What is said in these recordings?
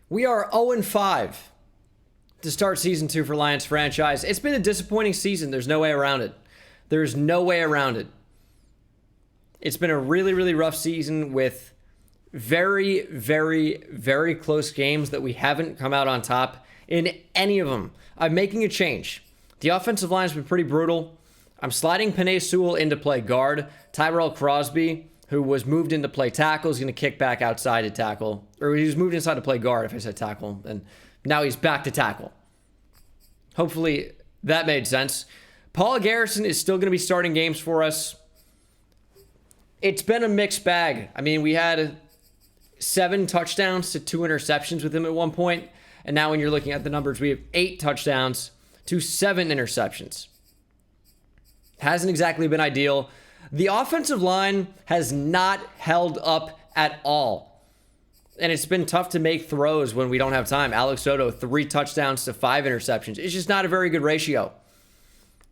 We are 0-5 to start season 2 for Lions Franchise. It's been a disappointing season. There's no way around it. There's no way around it. It's been a really, really rough season with very, very, very close games that we haven't come out on top in any of them. I'm making a change. The offensive line's been pretty brutal. I'm sliding Penei Sewell into play guard. Tyrell Crosby, who was moved into play tackle, is going to kick back outside to tackle. Or he was moved inside to play guard, if I said tackle. And now he's back to tackle. Hopefully that made sense. Paul Garrison is still going to be starting games for us. It's been a mixed bag. I mean, we had 7 touchdowns to 2 interceptions with him at one point. And now when you're looking at the numbers, we have 8 touchdowns to 7 interceptions. Hasn't exactly been ideal. The offensive line has not held up at all. And it's been tough to make throws when we don't have time. Alex Soto, 3 touchdowns to 5 interceptions. It's just not a very good ratio.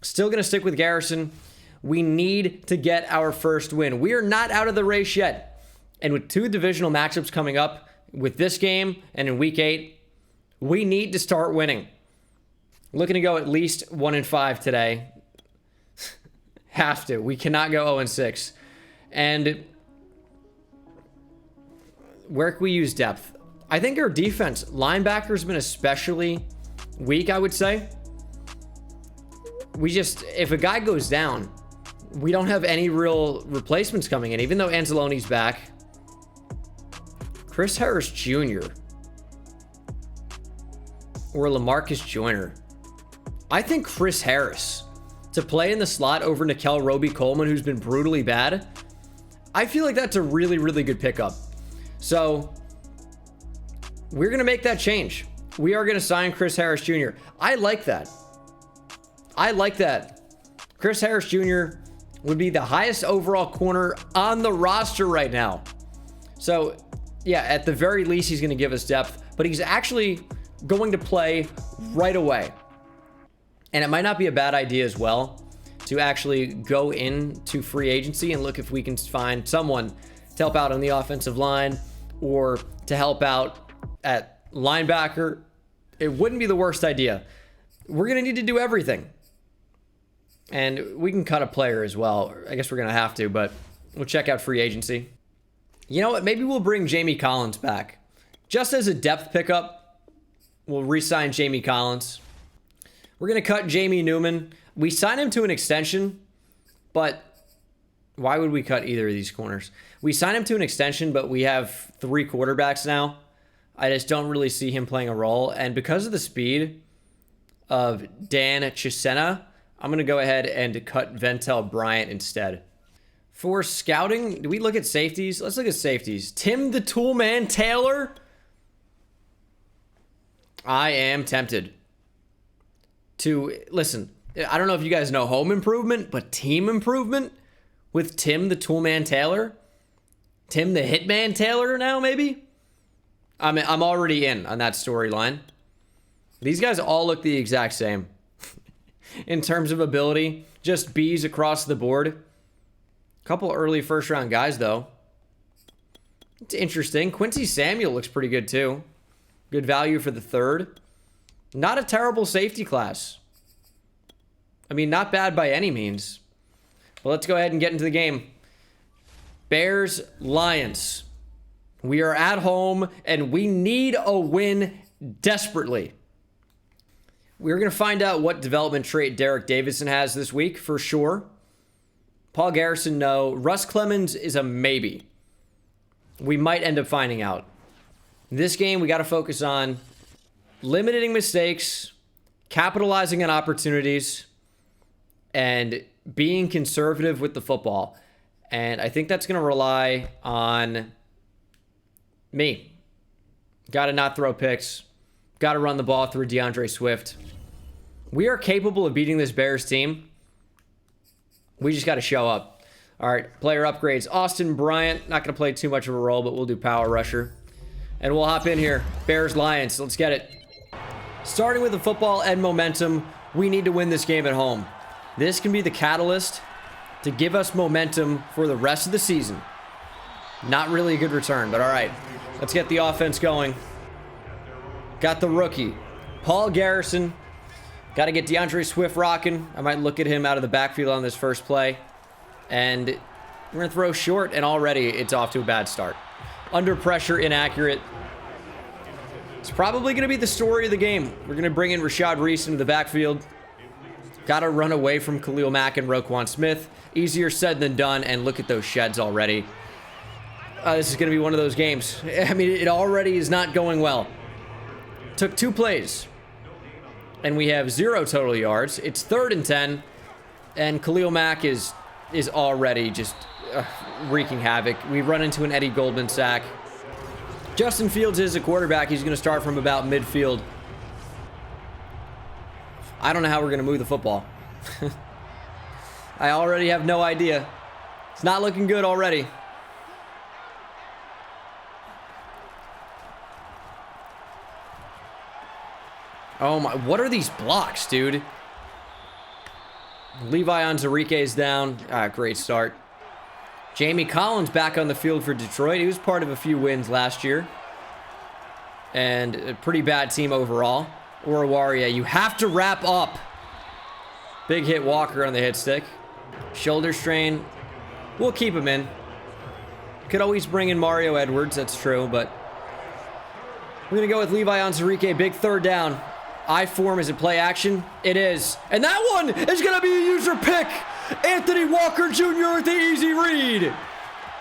Still going to stick with Garrison. We need to get our first win. We are not out of the race yet. And with 2 divisional matchups coming up, with this game and in week 8, we need to start winning. Looking to go at least 1-5 today. Have to. We cannot go 0-6. And where can we use depth? I think our defense, linebacker's been especially weak, I would say. If a guy goes down, we don't have any real replacements coming in, even though Anzalone's back. Chris Harris Jr. or LaMarcus Joyner. I think Chris Harris to play in the slot over Nickel Roby-Coleman, who's been brutally bad. I feel like that's a really, really good pickup. So we're going to make that change. We are going to sign Chris Harris Jr. I like that. I like that. Chris Harris Jr. would be the highest overall corner on the roster right now. So yeah, at the very least, he's going to give us depth, but he's actually going to play right away. And it might not be a bad idea as well to actually go into free agency and look if we can find someone to help out on the offensive line or to help out at linebacker. It wouldn't be the worst idea. We're going to need to do everything. And we can cut a player as well. I guess we're going to have to, but we'll check out free agency. You know what? Maybe we'll bring Jamie Collins back. Just as a depth pickup, we'll re-sign Jamie Collins. We're going to cut Jamie Newman. We signed him to an extension, but why would we cut either of these corners? We signed him to an extension, but we have 3 quarterbacks now. I just don't really see him playing a role. And because of the speed of Dan Chisena, I'm going to go ahead and cut Ventel Bryant instead. For scouting, do we look at safeties? Let's look at safeties. Tim the Toolman Taylor. I am tempted to listen. I don't know if you guys know home improvement, but team improvement with Tim the Toolman Taylor. Tim the Hitman Taylor now, maybe? I'm already in on that storyline. These guys all look the exact same in terms of ability. Just B's across the board. Couple early first round guys, though. It's interesting. Quincy Samuel looks pretty good, too. Good value for the 3rd. Not a terrible safety class. I mean, not bad by any means. But let's go ahead and get into the game. Bears, Lions. We are at home, and we need a win desperately. We're going to find out what development trait Derek Davison has this week, for sure. Paul Garrison, no. Russ Clemens is a maybe. We might end up finding out. This game, we got to focus on limiting mistakes, capitalizing on opportunities, and being conservative with the football. And I think that's going to rely on me. Got to not throw picks. Got to run the ball through DeAndre Swift. We are capable of beating this Bears team. We just got to show up. All right, player upgrades. Austin Bryant, not going to play too much of a role, but we'll do power rusher. And we'll hop in here. Bears, Lions, let's get it. Starting with the football and momentum, we need to win this game at home. This can be the catalyst to give us momentum for the rest of the season. Not really a good return, but all right. Let's get the offense going. got the rookie, Paul Garrison. Got to get DeAndre Swift rocking. I might look at him out of the backfield on this first play. And we're going to throw short, and already it's off to a bad start. Under pressure, inaccurate. It's probably going to be the story of the game. We're going to bring in Rashad Reese into the backfield. Got to run away from Khalil Mack and Roquan Smith. Easier said than done, and look at those sheds already. This is going to be one of those games. I mean, it already is not going well. Took 2 plays. And we have 0 total yards. It's 3rd and 10. And Khalil Mack is already just wreaking havoc. We run into an Eddie Goldman sack. Justin Fields is a quarterback. He's going to start from about midfield. I don't know how we're going to move the football. I already have no idea. It's not looking good already. Oh my, what are these blocks, dude? Levi Onwuzurike is down. Great start. Jamie Collins back on the field for Detroit. He was part of a few wins last year. And a pretty bad team overall. Oruwariye, you have to wrap up. Big hit Walker on the hit stick. Shoulder strain. We'll keep him in. Could always bring in Mario Edwards, that's true, but we're going to go with Levi Onwuzurike. Big 3rd down. I form, is it play action? It is. And that one is going to be a user pick. Anthony Walker Jr. with the easy read.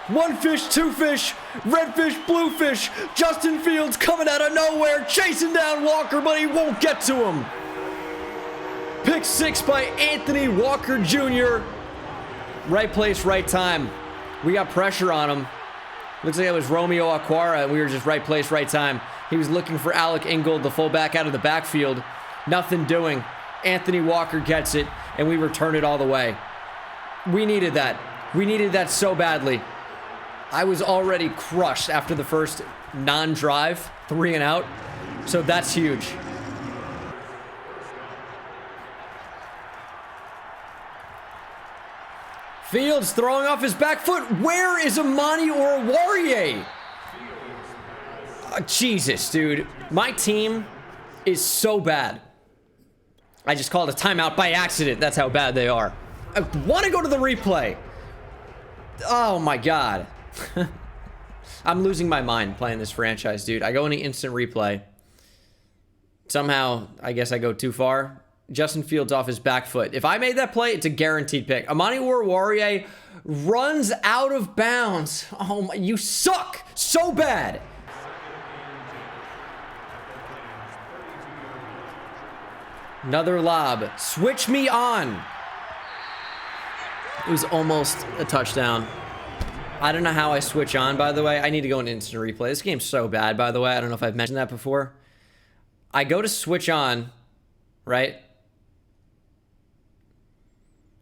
1 fish, 2 fish, red fish, blue fish. Justin Fields coming out of nowhere, chasing down Walker, but he won't get to him. Pick 6 by Anthony Walker Jr. Right place, right time. We got pressure on him. Looks like it was Romeo Aquara, and we were just right place, right time. He was looking for Alec Ingold, the fullback, out of the backfield. Nothing doing. Anthony Walker gets it, and we return it all the way. We needed that. We needed that so badly. I was already crushed after the first non-drive, 3 and out. So that's huge. Fields throwing off his back foot. Where is Amani Oruwariye? Jesus, dude. My team is so bad. I just called a timeout by accident. That's how bad they are. I want to go to the replay. Oh, my God. I'm losing my mind playing this franchise, dude. I go into instant replay. Somehow, I guess I go too far. Justin Fields off his back foot. If I made that play, it's a guaranteed pick. Amani Oruwariye runs out of bounds. Oh, my. You suck so bad. Another lob. Switch me on. It was almost a touchdown. I don't know how I switch on, by the way. I need to go in instant replay. This game's so bad, by the way. I don't know if I've mentioned that before. I go to switch on, right?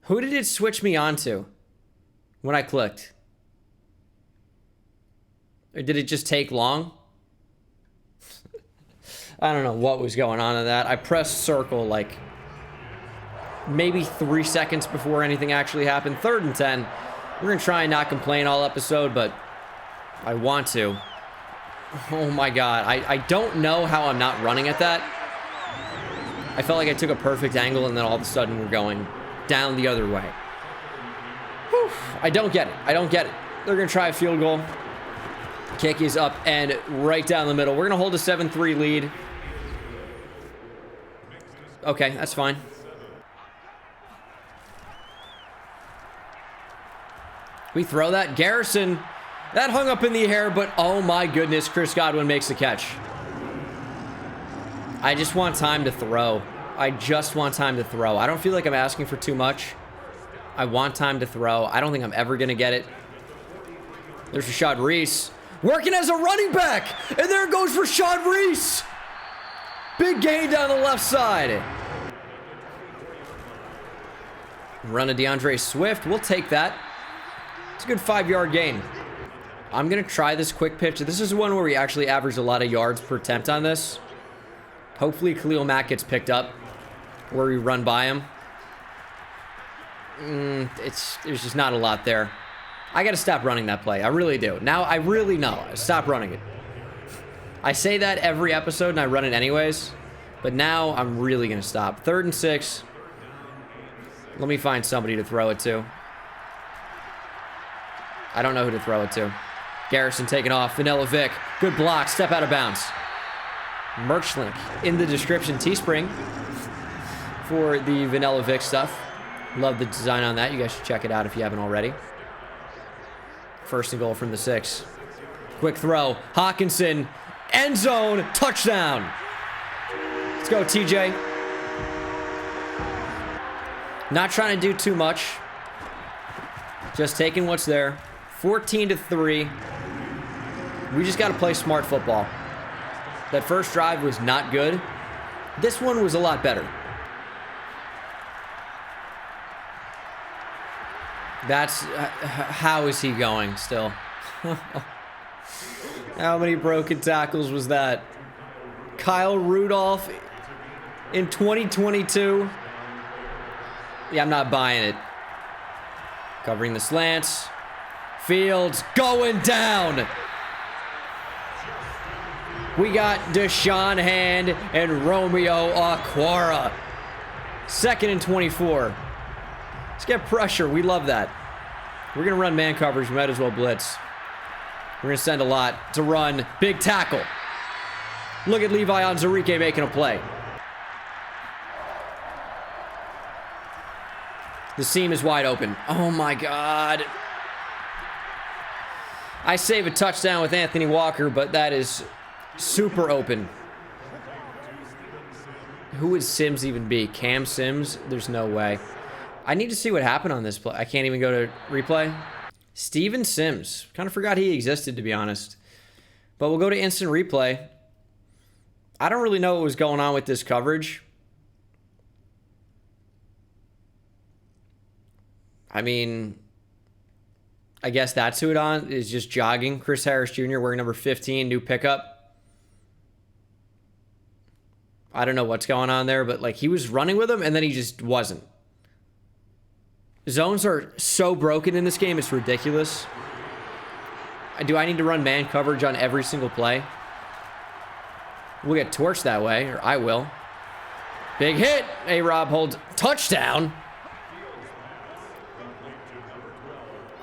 Who did it switch me on to when I clicked? Or did it just take long? I don't know what was going on in that. I pressed circle like maybe 3 seconds before anything actually happened. 3rd and 10. We're going to try and not complain all episode, but I want to. Oh my God. I don't know how I'm not running at that. I felt like I took a perfect angle and then all of a sudden we're going down the other way. Whew. I don't get it. I don't get it. They're going to try a field goal. Kick is up and right down the middle. We're going to hold a 7-3 lead. Okay, that's fine. We throw that. Garrison, that hung up in the air, but oh my goodness, Chris Godwin makes the catch. I just want time to throw. I just want time to throw. I don't feel like I'm asking for too much. I want time to throw. I don't think I'm ever going to get it. There's Rashad Reese. Working as a running back. And there goes Rashad Reese. Big gain down the left side. Run to DeAndre Swift. We'll take that. It's a good 5-yard gain. I'm going to try this quick pitch. This is one where we actually average a lot of yards per attempt on this. Hopefully Khalil Mack gets picked up where we run by him. There's just not a lot there. I got to stop running that play. I really do. Now I really know. Stop running it. I say that every episode and I run it anyways. But now I'm really going to stop. 3rd and 6. Let me find somebody to throw it to. I don't know who to throw it to. Garrison taking off. Vanilla Vic. Good block. Step out of bounds. Merch link in the description. Teespring for the Vanilla Vic stuff. Love the design on that. You guys should check it out if you haven't already. 1st and goal from the 6. Quick throw. Hawkinson. End zone. Touchdown. Let's go, TJ. Not trying to do too much. Just taking what's there. 14-3. We just got to play smart football. That first drive was not good. This one was a lot better. That's... how is he going still? How many broken tackles was that? Kyle Rudolph in 2022. Yeah, I'm not buying it. Covering the slants. Fields going down. We got Deshaun Hand and Romeo Aquara. 2nd and 24. Let's get pressure. We love that. We're going to run man coverage. We might as well blitz. We're going to send a lot to run. Big tackle. Look at Levi Onwuzurike making a play. The seam is wide open. Oh my God. I save a touchdown with Anthony Walker, but that is super open. Who would Sims even be? Cam Sims? There's no way. I need to see what happened on this play. I can't even go to replay. Steven Sims. Kind of forgot he existed, to be honest. But we'll go to instant replay. I don't really know what was going on with this coverage. I mean, I guess that's who it on is just jogging. Chris Harris Jr. wearing number 15, new pickup. I don't know what's going on there, but like he was running with him and then he just wasn't. Zones are so broken in this game, it's ridiculous. Do I need to run man coverage on every single play? We'll get torched that way, or I will. Big hit. A-Rob holds touchdown.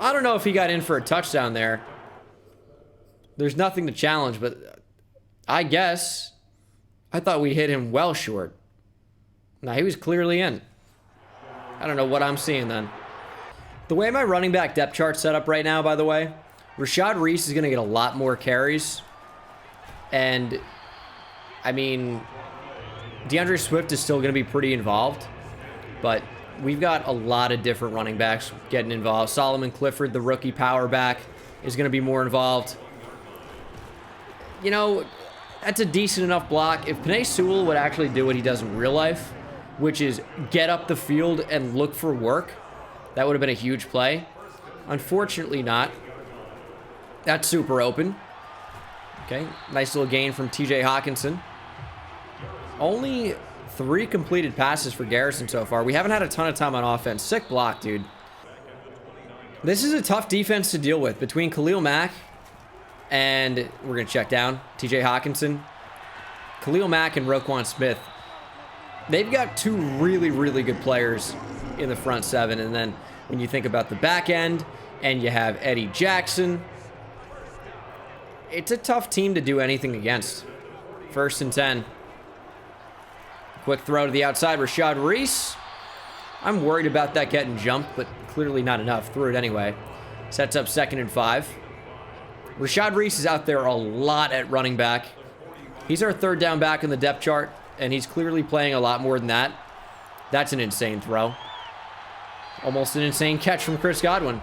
I don't know if he got in for a touchdown there. There's nothing to challenge, but I guess. I thought we hit him well short. Nah, he was clearly in. I don't know what I'm seeing then. The way my running back depth chart's set up right now, by the way, Rashad Reese is going to get a lot more carries. And, I mean, DeAndre Swift is still going to be pretty involved. But we've got a lot of different running backs getting involved. Solomon Clifford, the rookie power back, is going to be more involved. You know, that's a decent enough block. If Penei Sewell would actually do what he does in real life, which is get up the field and look for work, that would have been a huge play. Unfortunately not. That's super open. Okay, nice little gain from TJ Hawkinson. Only 3 completed passes for Garrison so far. We haven't had a ton of time on offense. Sick block, dude. This is a tough defense to deal with between Khalil Mack and we're going to check down TJ Hawkinson. Khalil Mack and Roquan Smith. They've got 2 really, really good players in the front 7. And then when you think about the back end and you have Eddie Jackson, it's a tough team to do anything against. 1st and 10. Quick throw to the outside. Rashad Reese. I'm worried about that getting jumped, but clearly not enough. Threw it anyway. Sets up 2nd and 5. Rashad Reese is out there a lot at running back. He's our 3rd down back in the depth chart, and he's clearly playing a lot more than that. That's an insane throw. Almost an insane catch from Chris Godwin.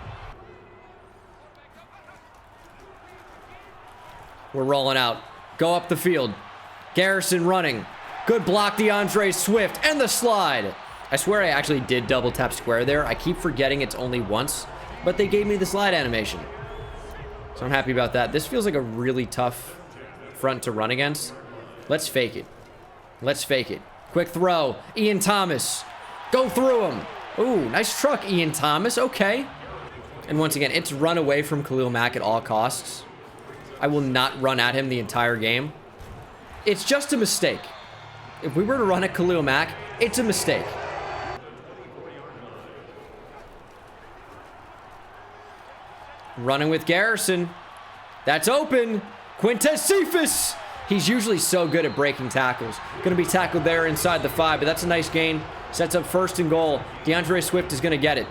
We're rolling out. Go up the field. Garrison running. Good block, DeAndre Swift, and the slide. I swear I actually did double tap square there. I keep forgetting it's only once, but they gave me the slide animation. So I'm happy about that. This feels like a really tough front to run against. Let's fake it. Let's fake it. Quick throw. Ian Thomas. Go through him. Ooh, nice truck, Ian Thomas. Okay. And once again, it's run away from Khalil Mack at all costs. I will not run at him the entire game. It's just a mistake. If we were to run at Khalil Mack, it's a mistake. Running with Garrison. That's open. Quintez Cephas. He's usually so good at breaking tackles. Going to be tackled there inside the 5, but that's a nice gain. Sets up 1st and goal. DeAndre Swift is going to get it.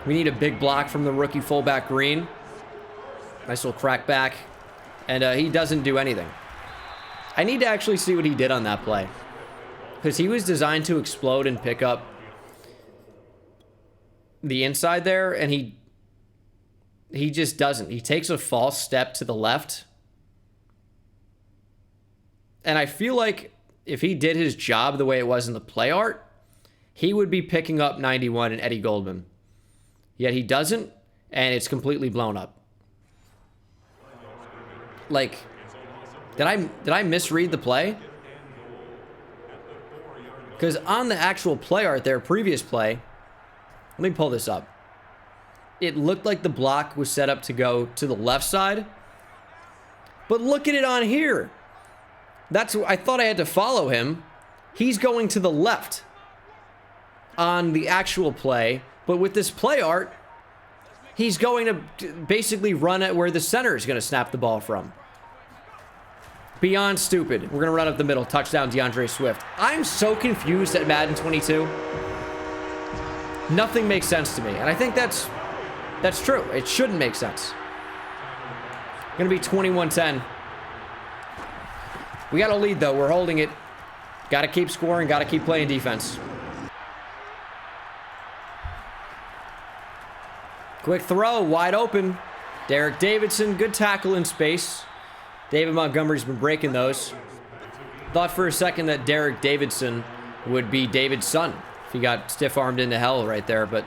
We need a big block from the rookie fullback Green. Nice little crack back. And he doesn't do anything. I need to actually see what he did on that play. Because he was designed to explode and pick up the inside there, and he just doesn't. He takes a false step to the left. And I feel like if he did his job the way it was in the play art, he would be picking up 91 and Eddie Goldman. Yet he doesn't, and it's completely blown up. Like, did I misread the play? Because on the actual play art there, previous play, let me pull this up. It looked like the block was set up to go to the left side. But look at it on here. I thought I had to follow him. He's going to the left on the actual play. But with this play art, he's going to basically run at where the center is going to snap the ball from. Beyond stupid. We're going to run up the middle. Touchdown, DeAndre Swift. I'm so confused at Madden 22. Nothing makes sense to me. And I think that's true. It shouldn't make sense. Going to be 21-10. We got a lead, though. We're holding it. Got to keep scoring. Got to keep playing defense. Quick throw. Wide open. Derek Davidson. Good tackle in space. David Montgomery's been breaking those. Thought for a second that Derek Davidson would be David's son if he got stiff-armed into hell right there, but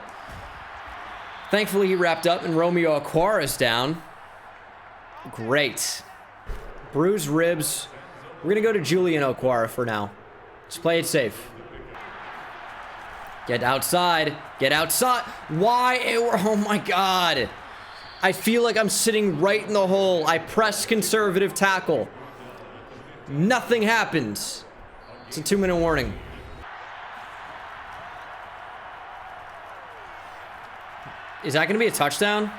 thankfully he wrapped up and Romeo Okwara's down. Great. Bruised ribs. We're going to go to Julian Okwara for now. Just play it safe. Get outside. Get outside. Why? Oh my God. I feel like I'm sitting right in the hole. I press conservative tackle. Nothing happens. It's a 2-minute warning. Is that going to be a touchdown?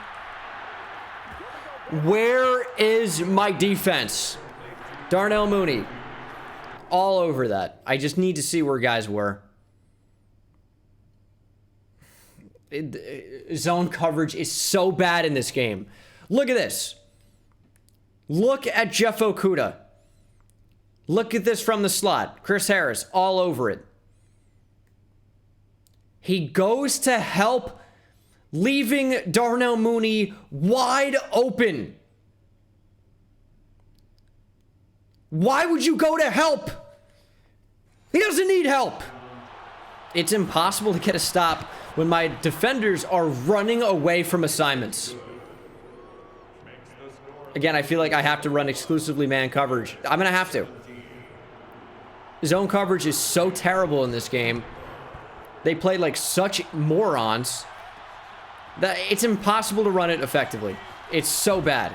Where is my defense? Darnell Mooney. All over that. I just need to see where guys were. Zone coverage is so bad in this game. Look at this. Look at Jeff Okudah. Look at this from the slot. Chris Harris all over it. He goes to help, leaving Darnell Mooney wide open. Why would you go to help? He doesn't need help. It's impossible to get a stop when my defenders are running away from assignments. Again, I feel like I have to run exclusively man coverage. I'm going to have to. Zone coverage is so terrible in this game. They play like such morons that it's impossible to run it effectively. It's so bad.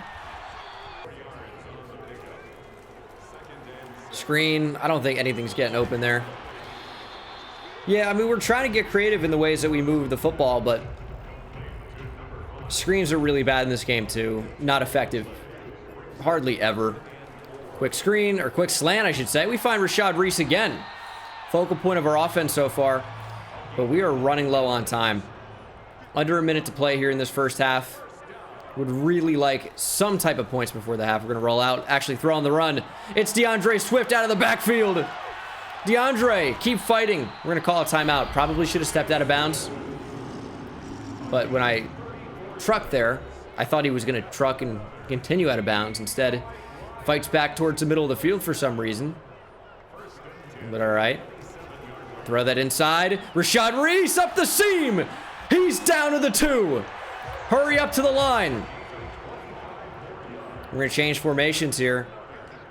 Screen. I don't think anything's getting open there. Yeah, I mean, we're trying to get creative in the ways that we move the football, but screens are really bad in this game, too. Not effective. Hardly ever. Quick screen, or quick slant, I should say. We find Rashad Reese again. Focal point of our offense so far, but we are running low on time. Under a minute to play here in this first half. Would really like some type of points before the half. We're going to roll out, actually throw on the run. It's DeAndre Swift out of the backfield. DeAndre, keep fighting. We're going to call a timeout. Probably should have stepped out of bounds. But when I trucked there, I thought he was going to truck and continue out of bounds. Instead, fights back towards the middle of the field for some reason. But all right. Throw that inside. Rashad Reese up the seam. He's down to the 2. Hurry up to the line. We're going to change formations here.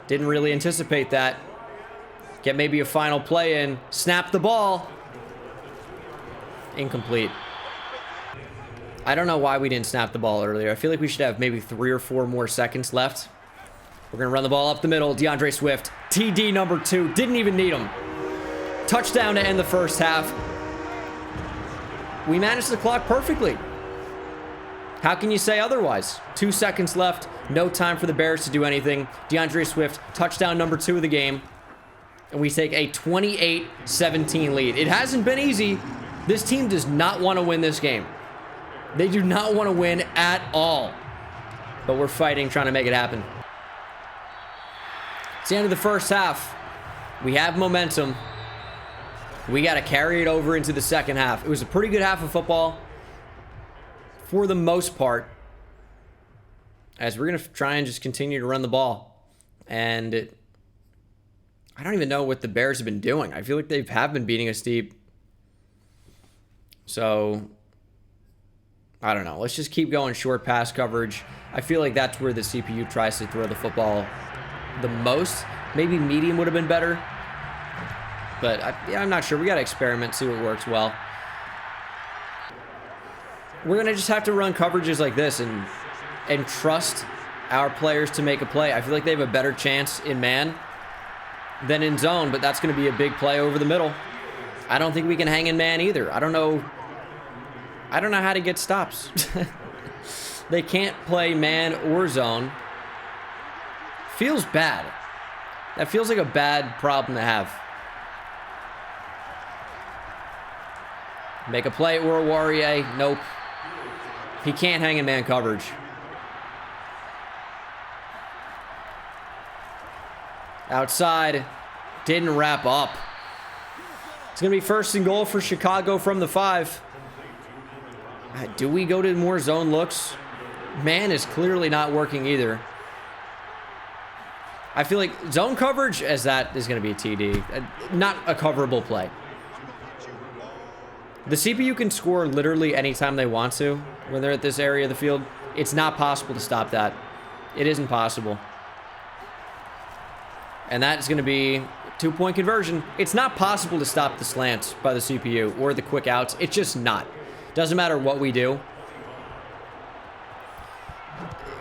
Didn't really anticipate that. Get maybe a final play in. Snap the ball. Incomplete. I don't know why we didn't snap the ball earlier. I feel like we should have maybe 3 or 4 more seconds left. We're going to run the ball up the middle. DeAndre Swift, TD number 2. Didn't even need him. Touchdown to end the first half. We managed the clock perfectly. How can you say otherwise? 2 seconds left. No time for the Bears to do anything. DeAndre Swift, touchdown number 2 of the game. And we take a 28-17 lead. It hasn't been easy. This team does not want to win this game. They do not want to win at all. But we're fighting, trying to make it happen. It's the end of the first half. We have momentum. We got to carry it over into the second half. It was a pretty good half of football for the most part, as we're going to try and just continue to run the ball. And I don't even know what the Bears have been doing. I feel like they have been beating us deep. So, I don't know. Let's just keep going short pass coverage. I feel like that's where the CPU tries to throw the football the most. Maybe medium would have been better. But I'm not sure. We got to experiment, see what works well. We're going to just have to run coverages like this and trust our players to make a play. I feel like they have a better chance in man than in zone, but that's going to be a big play over the middle. I don't think we can hang in man either. I don't know how to get stops. They can't play man or zone. Feels bad. That feels like a bad problem to have. Make a play or a Warrior. Nope. He can't hang in man coverage. Outside. Didn't wrap up. It's going to be 1st and goal for Chicago from the 5. Do we go to more zone looks? Man is clearly not working either. I feel like zone coverage, as that is going to be a TD. Not a coverable play. The CPU can score literally anytime they want to when they're at this area of the field. It's not possible to stop that. It isn't possible. And that is going to be 2-point conversion. It's not possible to stop the slants by the CPU or the quick outs. It's just not. Doesn't matter what we do.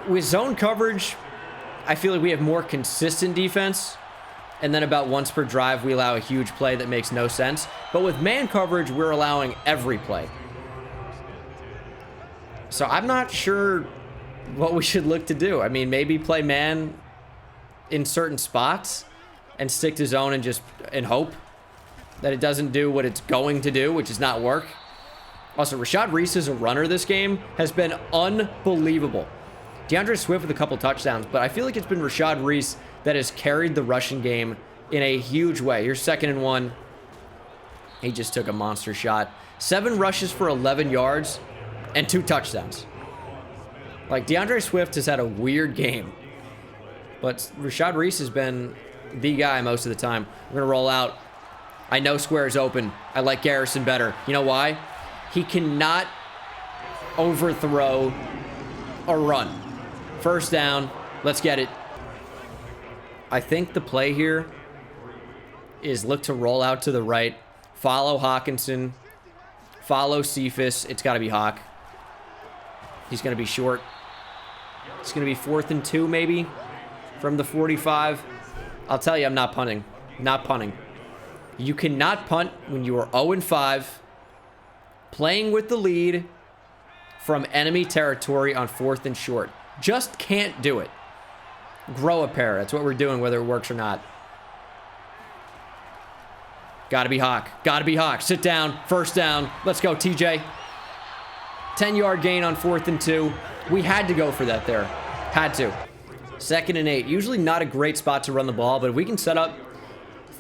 With zone coverage, I feel like we have more consistent defense. And then about once per drive, we allow a huge play that makes no sense. But with man coverage, we're allowing every play. So I'm not sure what we should look to do. I mean, maybe play man in certain spots and stick to zone and hope that it doesn't do what it's going to do, which is not work. Also, Rashad Reese as a runner this game has been unbelievable. DeAndre Swift with a couple touchdowns, but I feel like it's been Rashad Reese that has carried the rushing game in a huge way. Here's 2nd and 1. He just took a monster shot. 7 rushes for 11 yards and 2 touchdowns. Like, DeAndre Swift has had a weird game, but Rashad Reese has been the guy most of the time. We're going to roll out. I know square is open. I like Garrison better. You know why? He cannot overthrow a run. 1st down. Let's get it. I think the play here is look to roll out to the right. Follow Hawkinson. Follow Cephas. It's got to be Hawk. He's going to be short. It's going to be 4th and 2 maybe from the 45. I'll tell you, I'm not punting. Not punting. You cannot punt when you are 0-5, playing with the lead from enemy territory on 4th and short. Just can't do it. Grow a pair. That's what we're doing, whether it works or not. Gotta be Hawk. Gotta be Hawk. Sit down. 1st down. Let's go, TJ. 10-yard gain on 4th and 2. We had to go for that there. Had to. 2nd and 8. Usually not a great spot to run the ball, but if we can set up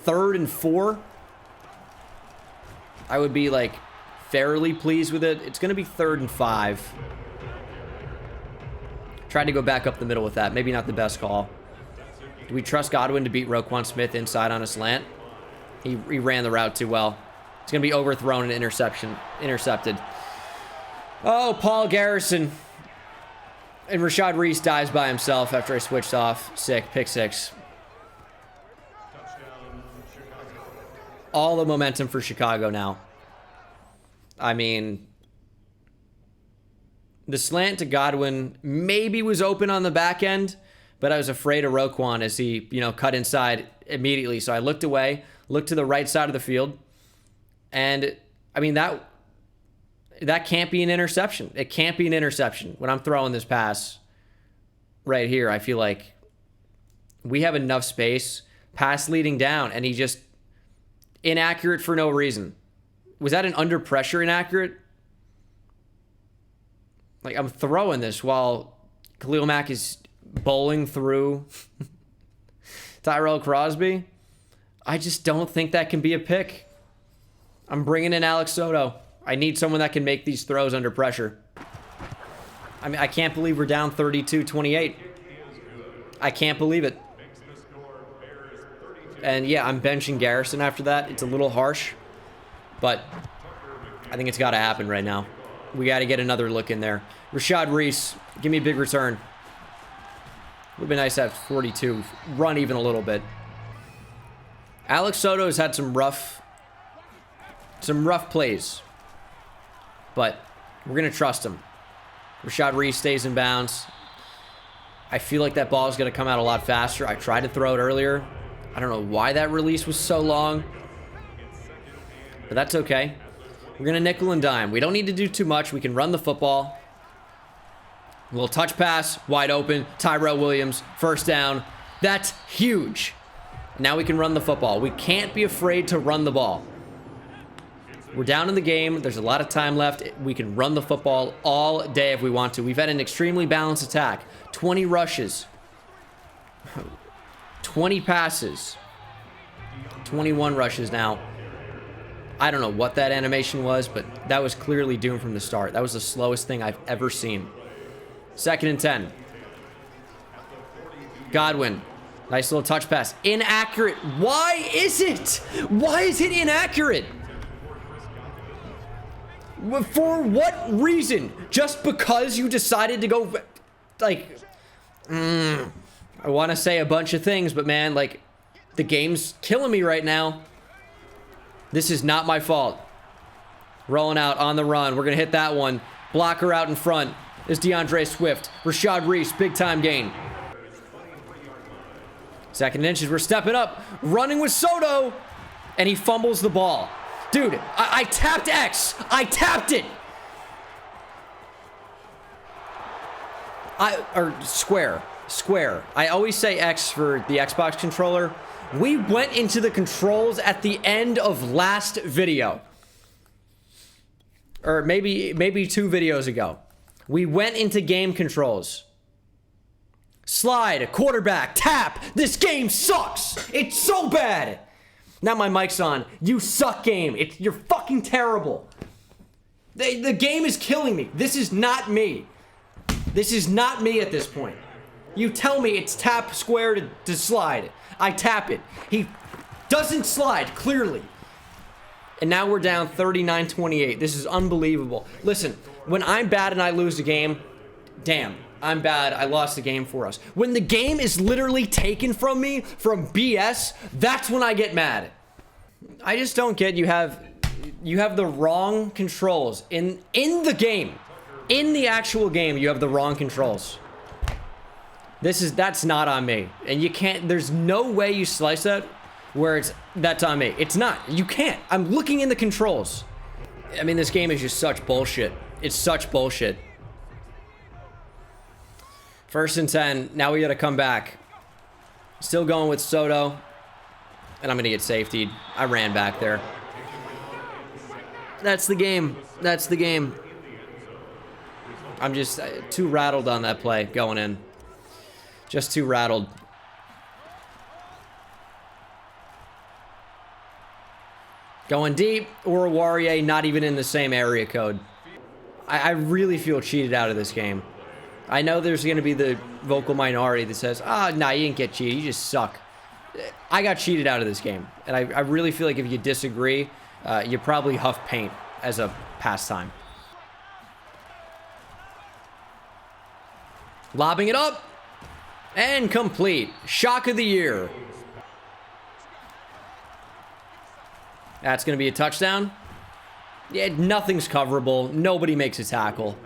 3rd and 4, I would be, like, fairly pleased with it. It's going to be 3rd and 5. Tried to go back up the middle with that. Maybe not the best call. Do we trust Godwin to beat Roquan Smith inside on a slant? He ran the route too well. It's going to be overthrown and intercepted. Oh, Paul Garrison. And Rashad Reese dives by himself after I switched off. Sick. Pick 6. All the momentum for Chicago now. I mean, the slant to Godwin maybe was open on the back end, but I was afraid of Roquan as he, cut inside immediately. So I looked away, looked to the right side of the field, and I mean that can't be an interception. It can't be an interception when I'm throwing this pass right here. I feel like we have enough space, pass leading down, and he just inaccurate for no reason. Was that an under pressure inaccurate? Like, I'm throwing this while Khalil Mack is bowling through Tyrell Crosby. I just don't think that can be a pick. I'm bringing in Alex Soto. I need someone that can make these throws under pressure. I mean, I can't believe we're down 32-28. I can't believe it. And yeah, I'm benching Garrison after that. It's a little harsh, but I think it's got to happen right now. We got to get another look in there. Rashad Reese, give me a big return. Would be nice to have 42. Run even a little bit. Alex Soto has had some rough plays, but we're going to trust him. Rashad Reese stays in bounds. I feel like that ball is going to come out a lot faster. I tried to throw it earlier. I don't know why that release was so long, but that's okay. We're going to nickel and dime. We don't need to do too much. We can run the football. A little touch pass, wide open. Tyrell Williams, first down. That's huge. Now we can run the football. We can't be afraid to run the ball. We're down in the game. There's a lot of time left. We can run the football all day if we want to. We've had an extremely balanced attack. 20 rushes. 20 passes. 21 rushes now. I don't know what that animation was, but that was clearly doomed from the start. That was the slowest thing I've ever seen. 2nd and 10. Godwin. Nice little touch pass. Inaccurate. Why is it? Why is it inaccurate? For what reason? Just because you decided to go, like, I want to say a bunch of things, but man, like, the game's killing me right now. This is not my fault. Rolling out on the run. We're going to hit that one. Blocker out in front is DeAndre Swift. Rashad Reese, big time gain. 2nd and inches. We're stepping up. Running with Soto. And he fumbles the ball. Dude, I tapped X. I tapped it. Or square. Square. I always say X for the Xbox controller. We went into the controls at the end of last video. Or maybe 2 videos ago. We went into game controls. Slide, quarterback, tap. This game sucks. It's so bad. Now my mic's on. You suck, game. You're fucking terrible. The game is killing me. This is not me. This is not me at this point. You tell me it's tap square to slide. I tap it. He doesn't slide, clearly. And now we're down 39-28. This is unbelievable. Listen, when I'm bad and I lose a game, damn, I'm bad. I lost the game for us. When the game is literally taken from me from BS, that's when I get mad. I just don't get you have the wrong controls in the game. In the actual game, you have the wrong controls. That's not on me. And you can't, there's no way you slice that where that's on me. It's not. You can't. I'm looking in the controls. I mean, this game is just such bullshit. It's such bullshit. 1st and 10. Now we got to come back. Still going with Soto. And I'm going to get safetied. I ran back there. That's the game. That's the game. I'm just too rattled on that play going in. Just too rattled. Going deep, or Warrior, not even in the same area code. I really feel cheated out of this game. I know there's going to be the vocal minority that says, nah, you didn't get cheated, you just suck. I got cheated out of this game. And I really feel like if you disagree, you probably huff paint as a pastime. Lobbing it up. And complete. Shock of the year. That's going to be a touchdown. Yeah, nothing's coverable. Nobody makes a tackle.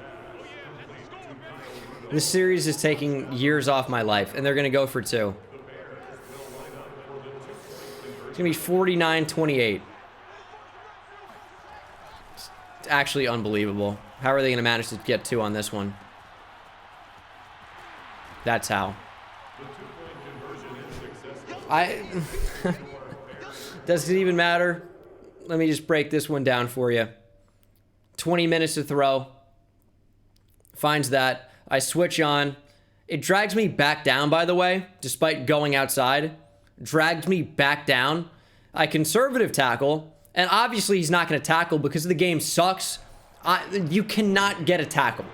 This series is taking years off my life, and they're going to go for 2. It's going to be 49-28. It's actually unbelievable. How are they going to manage to get 2 on this one? That's how. Does it even matter? Let me just break this one down for you. 20 minutes to throw. Finds that. I switch on. It drags me back down, by the way, despite going outside. Dragged me back down. I conservative tackle, and obviously he's not going to tackle because the game sucks. You cannot get a tackle.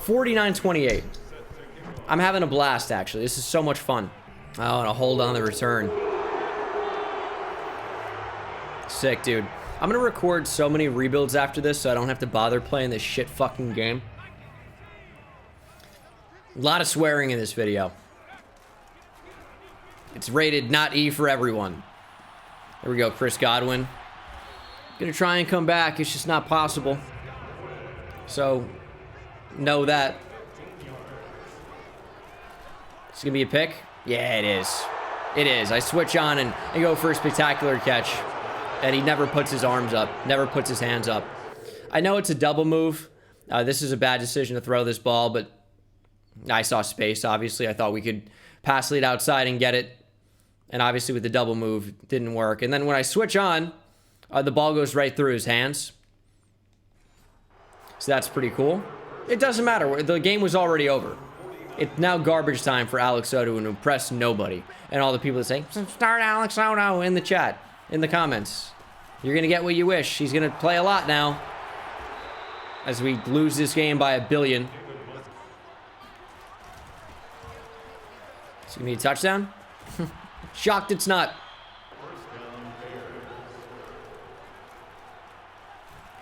49-28. I'm having a blast, actually. This is so much fun. Oh, and a hold on the return. Sick, dude. I'm going to record so many rebuilds after this so I don't have to bother playing this shit fucking game. A lot of swearing in this video. It's rated not E for everyone. There we go, Chris Godwin. Gonna try and come back. It's just not possible. So, know that. It's gonna be a pick? Yeah, it is. It is. I switch on and go for a spectacular catch. And he never puts his arms up. Never puts his hands up. I know it's a double move. This is a bad decision to throw this ball, but I saw space, obviously. I thought we could pass lead outside and get it. And obviously with the double move, it didn't work. And then when I switch on, the ball goes right through his hands. So that's pretty cool. It doesn't matter. The game was already over. It's now garbage time for Alex Soto to impress nobody. And all the people that say, start Alex Soto in the chat, in the comments. You're going to get what you wish. He's going to play a lot now. As we lose this game by 1 billion. It's going to be a touchdown? Shocked it's not.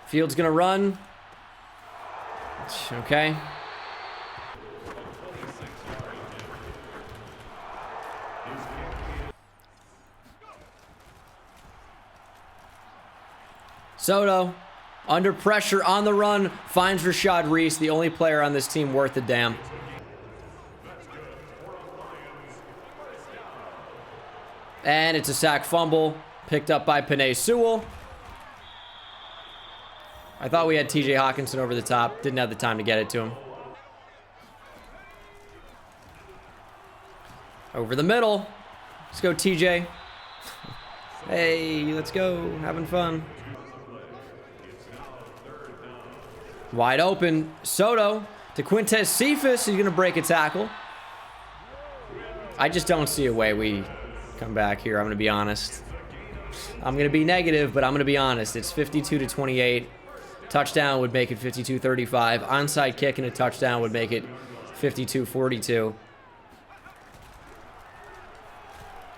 Fields going to run. Okay. Soto, under pressure, on the run, finds Rashad Reese, the only player on this team worth a damn. And it's a sack fumble, picked up by Penei Sewell. I thought we had TJ Hawkinson over the top. Didn't have the time to get it to him. Over the middle. Let's go, TJ. Hey, let's go. Having fun. Wide open. Soto to Quintez Cephas. He's going to break a tackle. I just don't see a way we come back here. I'm going to be honest. I'm going to be negative, but I'm going to be honest. It's 52-28. Touchdown would make it 52-35. Onside kick and a touchdown would make it 52-42.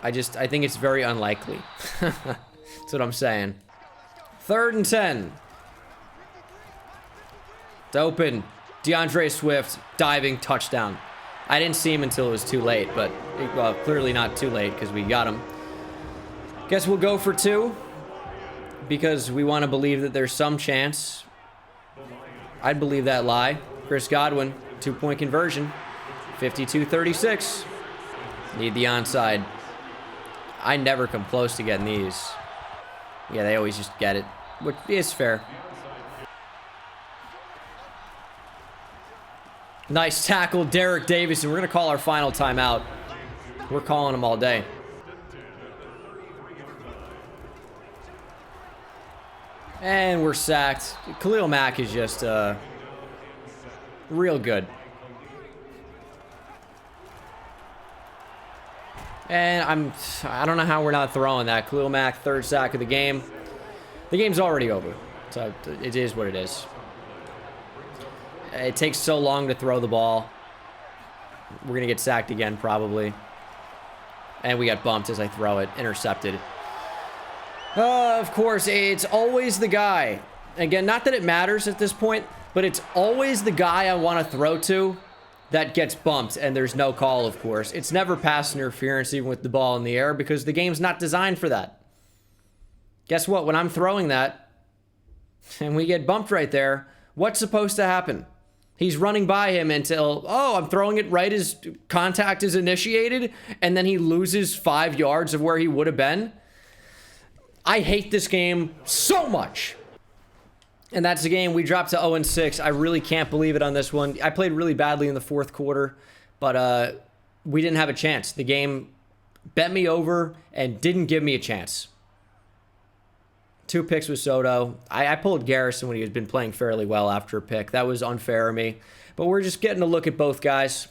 I think it's very unlikely. That's what I'm saying. 3rd and 10. It's open. DeAndre Swift, diving, touchdown. I didn't see him until it was too late, but, well, clearly not too late because we got him. Guess we'll go for 2 because we want to believe that there's some chance. I'd believe that lie. Chris Godwin, 2-point conversion. 52-36. Need the onside. I never come close to getting these. Yeah, they always just get it, which is fair. Nice tackle, Derek Davis, and we're going to call our final timeout. We're calling them all day. And we're sacked. Khalil Mack is just real good. And I don't know how we're not throwing that. Khalil Mack, 3rd sack of the game. The game's already over. So it is what it is. It takes so long to throw the ball. We're going to get sacked again, probably. And we got bumped as I throw it. Intercepted. Of course, it's always the guy. Again, not that it matters at this point, but it's always the guy I want to throw to that gets bumped, and there's no call, of course. It's never pass interference, even with the ball in the air, because the game's not designed for that. Guess what? When I'm throwing that, and we get bumped right there, what's supposed to happen? He's running by him until, oh, I'm throwing it right as contact is initiated, and then he loses 5 yards of where he would have been. I hate this game so much. And that's the game. We dropped to 0-6. I really can't believe it on this one. I played really badly in the fourth quarter, but we didn't have a chance. The game bent me over and didn't give me a chance. 2 picks with Soto. I pulled Garrison when he had been playing fairly well after a pick. That was unfair of me. But we're just getting a look at both guys.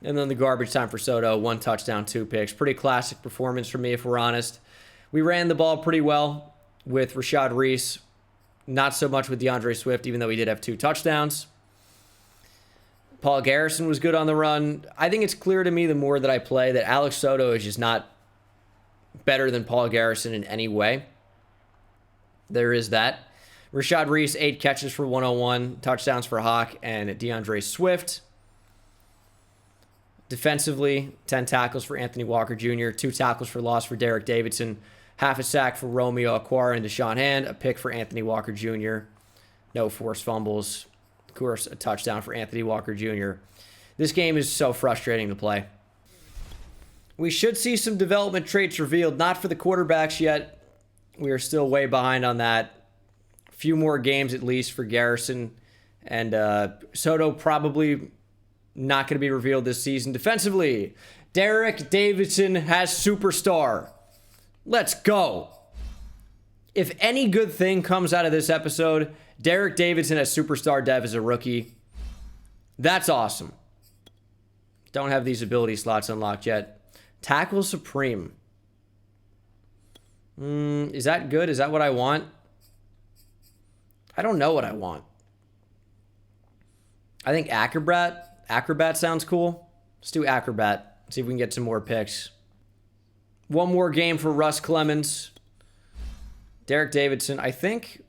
And then the garbage time for Soto. 1 touchdown, 2 picks. Pretty classic performance for me, if we're honest. We ran the ball pretty well with Rashad Reese. Not so much with DeAndre Swift, even though he did have 2 touchdowns. Paul Garrison was good on the run. I think it's clear to me the more that I play that Alex Soto is just not better than Paul Garrison in any way. There is that. Rashad Reese, 8 catches for 101, touchdowns for Hawk and DeAndre Swift. Defensively, 10 tackles for Anthony Walker Jr., 2 tackles for loss for Derek Davidson, half a sack for Romeo Okwara and Deshaun Hand, a pick for Anthony Walker Jr., no forced fumbles. Of course, a touchdown for Anthony Walker Jr. This game is so frustrating to play. We should see some development traits revealed, not for the quarterbacks yet. We are still way behind on that. A few more games at least for Garrison. And Soto probably not going to be revealed this season. Defensively, Derek Davidson has superstar. Let's go. If any good thing comes out of this episode, Derek Davidson has superstar dev as a rookie. That's awesome. Don't have these ability slots unlocked yet. Tackle Supreme. Is that good? Is that what I want? I don't know what I want. I think Acrobat. Acrobat sounds cool. Let's do Acrobat. See if we can get some more picks. 1 more game for Russ Clemens. Derek Davidson. I think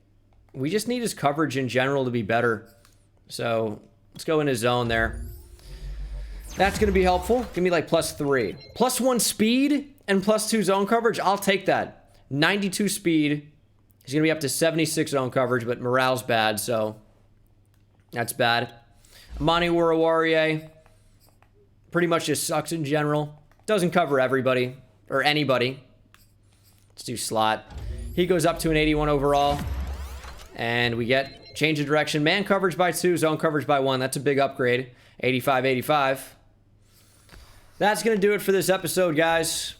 we just need his coverage in general to be better. So let's go in his zone there. That's going to be helpful. Give me like +3. +1 speed and +2 zone coverage. I'll take that. 92 speed. He's going to be up to 76 zone coverage, but morale's bad, so that's bad. Amani Warawarie pretty much just sucks in general. Doesn't cover everybody or anybody. Let's do slot. He goes up to an 81 overall, and we get change of direction. Man coverage by 2, zone coverage by 1. That's a big upgrade. 85-85. That's going to do it for this episode, guys.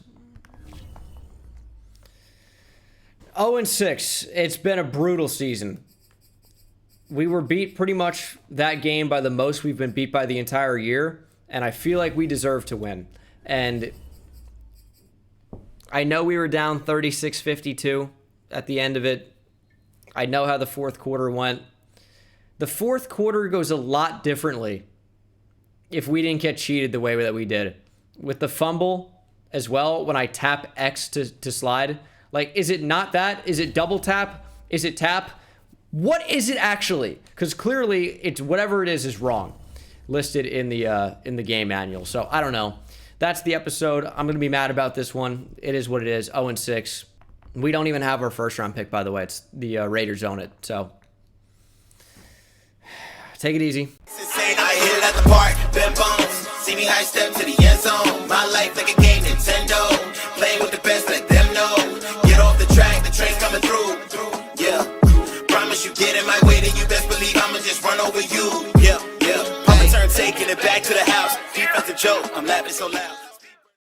0-6. It's been a brutal season. We were beat pretty much that game by the most we've been beat by the entire year, and I feel like we deserve to win. And I know we were down 36-52 at the end of it. I know how the fourth quarter went. The fourth quarter goes a lot differently if we didn't get cheated the way that we did. With the fumble as well, when I tap X to slide. Like, is it not that? Is it double tap? Is it tap? What is it actually? Because clearly, it's whatever it is wrong. Listed in the game manual. So, I don't know. That's the episode. I'm going to be mad about this one. It is what it is. 0-6. We don't even have our first round pick, by the way. It's the Raiders own it. So, take it easy. I hit it at the park, bend bones. See me high step to the end zone. My life like a game, Nintendo. Playing with the best, let them know. Get off the track, the train's coming through. Yeah. Promise you get in my way, then you best believe I'ma just run over you. Yeah, yeah. Papa turn taking it back to the house. Defensive joke, I'm laughing so loud.